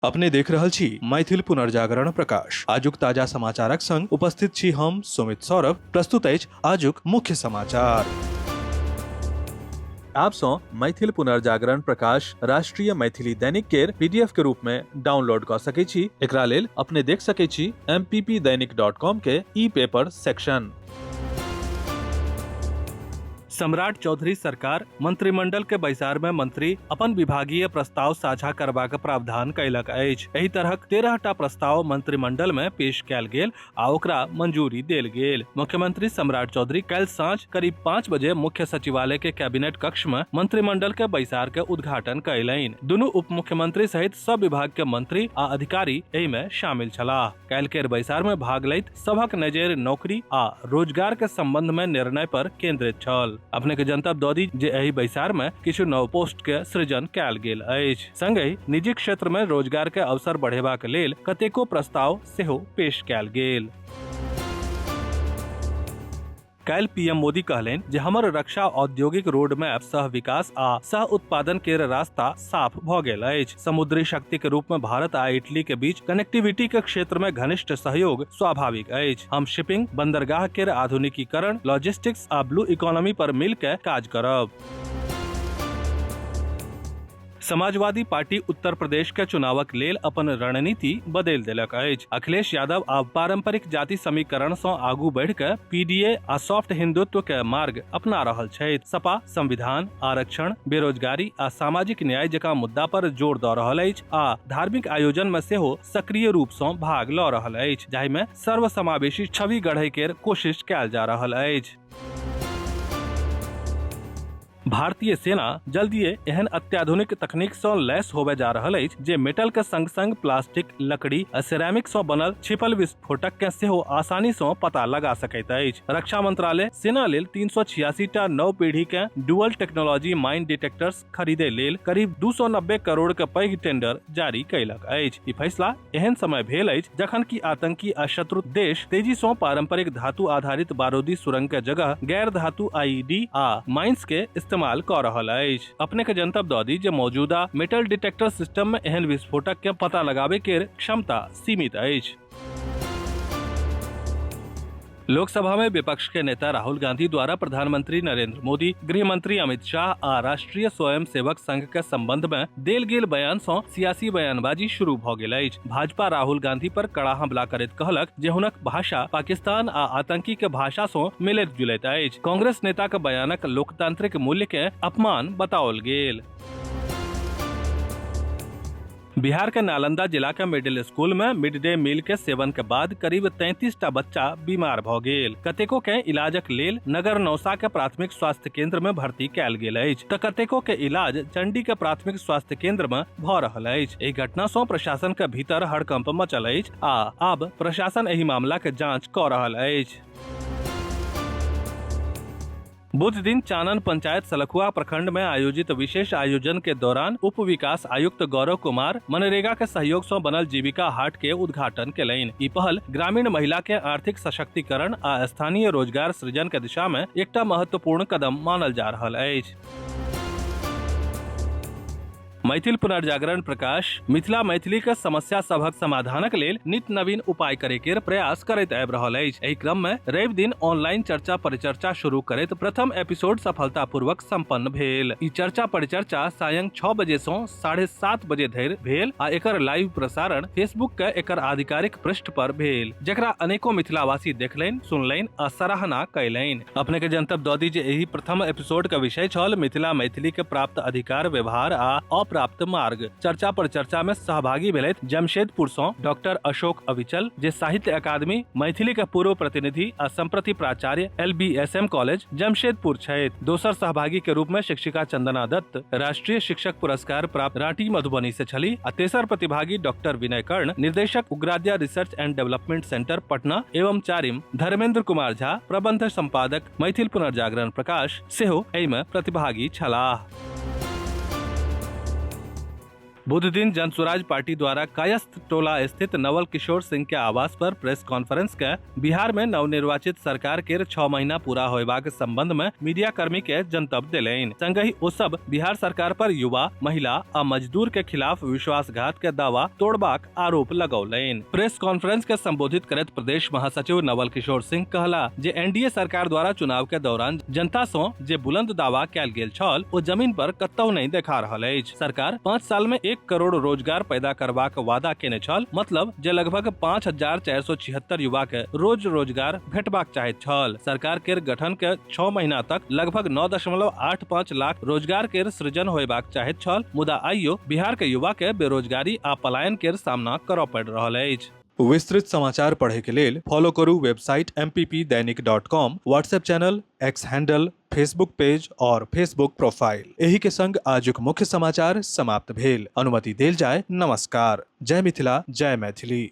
अपने देख रहल छी मैथिल पुनर्जागरण प्रकाश। आजुक ताजा समाचारक संग उपस्थित छी हम सुमित सौरभ। प्रस्तुत अछि आजुक मुख्य समाचार। आप सो मैथिल पुनर्जागरण प्रकाश राष्ट्रीय मैथिली दैनिक केर पीडीएफ के रूप में डाउनलोड कर सकै छी। एकरा लेल अपने देख सकै छी mppdainik.com के ई पेपर सेक्शन। सम्राट चौधरी सरकार मंत्रिमंडल के बैसार में मंत्री अपन विभागीय प्रस्ताव साझा करबाक प्रावधान कयलक अछि। एहि तरहक 13टा प्रस्ताव मंत्रिमंडल में पेश कयल गेल आ ओकरा मंजूरी देल गेल। मुख्यमंत्री सम्राट चौधरी कल सांझ करीब 5 बजे मुख्य सचिवालय के कैबिनेट कक्ष में मंत्रिमंडल के बैसार के उद्घाटन कयलनि। दुनू उप मुख्यमंत्री सहित सब विभाग के मंत्री आ अधिकारी एहि में शामिल छलाह। कल केर बैसार में भाग लैत सभक नजर नौकरी आ रोजगार के संबंध में निर्णय पर केंद्रित छल। अपने के जनतब दऽ दी जे एहि बैसार में किछु नव पोस्ट के सृजन कयल गेल अछि। संगहि निजी क्षेत्र में रोजगार के अवसर बढ़ेबाक लेल कतेको प्रस्ताव सेहो पेश कयल गेल। कल पीएम मोदी कहलनि जे हमर रक्षा औद्योगिक रोड मैप सह विकास आ सह उत्पादन के रास्ता साफ भ गेल अछि। समुद्री शक्ति के रूप में भारत आ इटली के बीच कनेक्टिविटी के क्षेत्र में घनिष्ठ सहयोग स्वाभाविक अछि। हम शिपिंग, बंदरगाह के आधुनिकीकरण, लॉजिस्टिक्स आ ब्लू इकोनॉमी पर मिल के काज करब। समाजवादी पार्टी उत्तर प्रदेश के चुनावक लेल अपन रणनीति बदलि देलक अछि। अखिलेश यादव आब पारंपरिक जाति समीकरण सँ आगू बढ़ि के पीडीए आ सॉफ्ट हिंदुत्व के मार्ग अपना रहल छथि। सपा संविधान, आरक्षण, बेरोजगारी आ सामाजिक न्याय जकां मुद्दा पर जोर दऽ रहल अछि आ धार्मिक आयोजन में सेहो सक्रिय रूप सँ भाग लऽ रहल अछि, जाहि में सर्वसमावेशी छवि गढ़ै के कोशिश कयल जा रहल अछि। भारतीय सेना जल्दीए एहन अत्याधुनिक तकनीक सँ लैस होबे जा रहल अछि जे मेटल के संग संग प्लास्टिक, लकड़ी आ सिरेमिक सँ बनल छिपल विस्फोटक के सेहो आसानी सँ पता लगा सकैत अछि। रक्षा मंत्रालय सेना लेल 386 टा नव पीढ़ी के डुअल टेक्नोलॉजी माइन डिटेक्टर्स खरीदे लेल करीब 290 करोड़ के पैघ टेंडर जारी कयलक अछि। ई फैसला एहन समय भेल अछि जखन कि आतंकी आ शत्रु देश तेजी सँ पारंपरिक धातु आधारित बारूदी सुरंग के जगह गैर धातु आईईडी आ माइंस के इस्तेमाल कऽ रहल अछि। अपने के जनतब दऽ दी जे मौजूदा मेटल डिटेक्टर सिस्टम में एहन विस्फोटक के पता लगाबे के क्षमता सीमित अछि। लोकसभा में विपक्ष के नेता राहुल गांधी द्वारा प्रधानमंत्री नरेंद्र मोदी, गृह मंत्री अमित शाह आ राष्ट्रीय स्वयंसेवक संघ के संबंध में देल गेल बयान सँ सियासी बयानबाजी शुरू भऽ गेल अछि। भाजपा राहुल गांधी पर कड़ा हमला करैत कहलक जे हुनक भाषा पाकिस्तान आ आतंकी के भाषा सँ मिलैत जुलैत अछि। कांग्रेस नेता के बयानक लोकतांत्रिक मूल्य के अपमान बताओल गेल। बिहार के नालंदा जिला के मिडिल स्कूल में मिड डे मील के सेवन के बाद करीब 33 टा बच्चा बीमार भ गेल। कतेको के इलाजक लेल नगर नौसा के प्राथमिक स्वास्थ्य केंद्र में भर्ती कयल गेल अछि तऽ कतेको के इलाज चंडी के प्राथमिक स्वास्थ्य केंद्र में भ रहल अछि। एहि घटना सँ प्रशासन के भीतर हड़कंप मचल अछि आ आब प्रशासन एहि मामला के जांच कऽ रहल अछि। बुध दिन चानन पंचायत सलखुआ प्रखंड में आयोजित विशेष आयोजन के दौरान उप विकास आयुक्त गौरव कुमार मनरेगा के सहयोग सँ बनल जीविका हाट के उद्घाटन केलनि। ई पहल ग्रामीण महिला के आर्थिक सशक्तिकरण आ स्थानीय रोजगार सृजन के दिशा में एकटा महत्वपूर्ण कदम मानल जा रहल अछि। मैथिल पुनर्जागरण प्रकाश मिथिला मैथिली के समस्या सभक समाधानक लेल नित नवीन उपाय करे के प्रयास करैत आबि रहल अछि। एहि क्रम में रवि दिन ऑनलाइन चर्चा परिचर्चा शुरू करैत प्रथम एपिसोड सफलतापूर्वक संपन्न भेल। ई चर्चा परिचर्चा सायं 6 बजे सँ 7:30 बजे धरि भेल आ एकर लाइव प्रसारण फेसबुक के एकर आधिकारिक पृष्ठ पर भेल, जेकरा अनेको मिथिलावासी देखलनि, सुनलनि आ सराहना कयलनि। अपने के जनतब दऽ दी जे एहि प्रथम एपिसोड के विषय छल मिथिला मैथिली के प्राप्त अधिकार, व्यवहार आ प्राप्त मार्ग। चर्चा पर चर्चा में सहभागी भेलैथ जमशेदपुर सँ डॉक्टर अशोक अविचल, जे साहित्य अकादमी मैथिली के पूर्व प्रतिनिधि आ संप्रति प्राचार्य LBSM कॉलेज जमशेदपुर छथि। दोसर सहभागी के रूप में शिक्षिका चंदना दत्त राष्ट्रीय शिक्षक पुरस्कार प्राप्त राटी मधुबनी से छली आ तेसर प्रतिभागी डॉक्टर विनय कर्ण, निर्देशक उग्राद्या research and development centre Patna एवं चारिम धर्मेंद्र कुमार झा, प्रबंध संपादक मैथिल पुनर्जागरण प्रकाश सेहो एहि में प्रतिभागी छलाह। बुध दिन जनसुराज पार्टी द्वारा कायस्थ टोला स्थित नवल किशोर सिंह के आवास पर प्रेस कॉन्फ्रेंस के बिहार में नवनिर्वाचित सरकार के 6 महीना पूरा होयबाक संबंध में मीडिया कर्मी के जनतब दिलैन। संगहि ओ सब बिहार सरकार पर युवा, महिला आ मजदूर के खिलाफ विश्वासघात के दावा तोड़बाक आरोप लगौलैन। प्रेस कॉन्फ्रेंस के संबोधित करत प्रदेश महासचिव नवल किशोर सिंह कहला जे एनडीए सरकार द्वारा चुनाव के दौरान जनता सो जे बुलंद दावा कैल गेल छल ओ जमीन पर कतौ नहीं देखा रहल अछि। सरकार 5 साल में 1 करोड़ रोजगार पैदा करबाक वादा केने छल, मतलब जे लगभग 5476 युवा के रोजगार भेटबाक चाहैत छल। सरकार के गठन के 6 महीना तक लगभग 9.85 लाख रोजगार के सृजन होयबाक चाहैत छल, मुदा आइयो बिहार के युवा के बेरोजगारी आ पलायन के सामना करऽ पड़ि रहल अछि। विस्तृत समाचार पढ़े के लेल फॉलो करू website mppdainik.com, WhatsApp channel, x handle, Facebook page और फेसबुक प्रोफाइल। एही के संग आजुक मुख्य समाचार समाप्त भेल। अनुमति देल जाय। नमस्कार। जय मिथिला, जय मैथिली।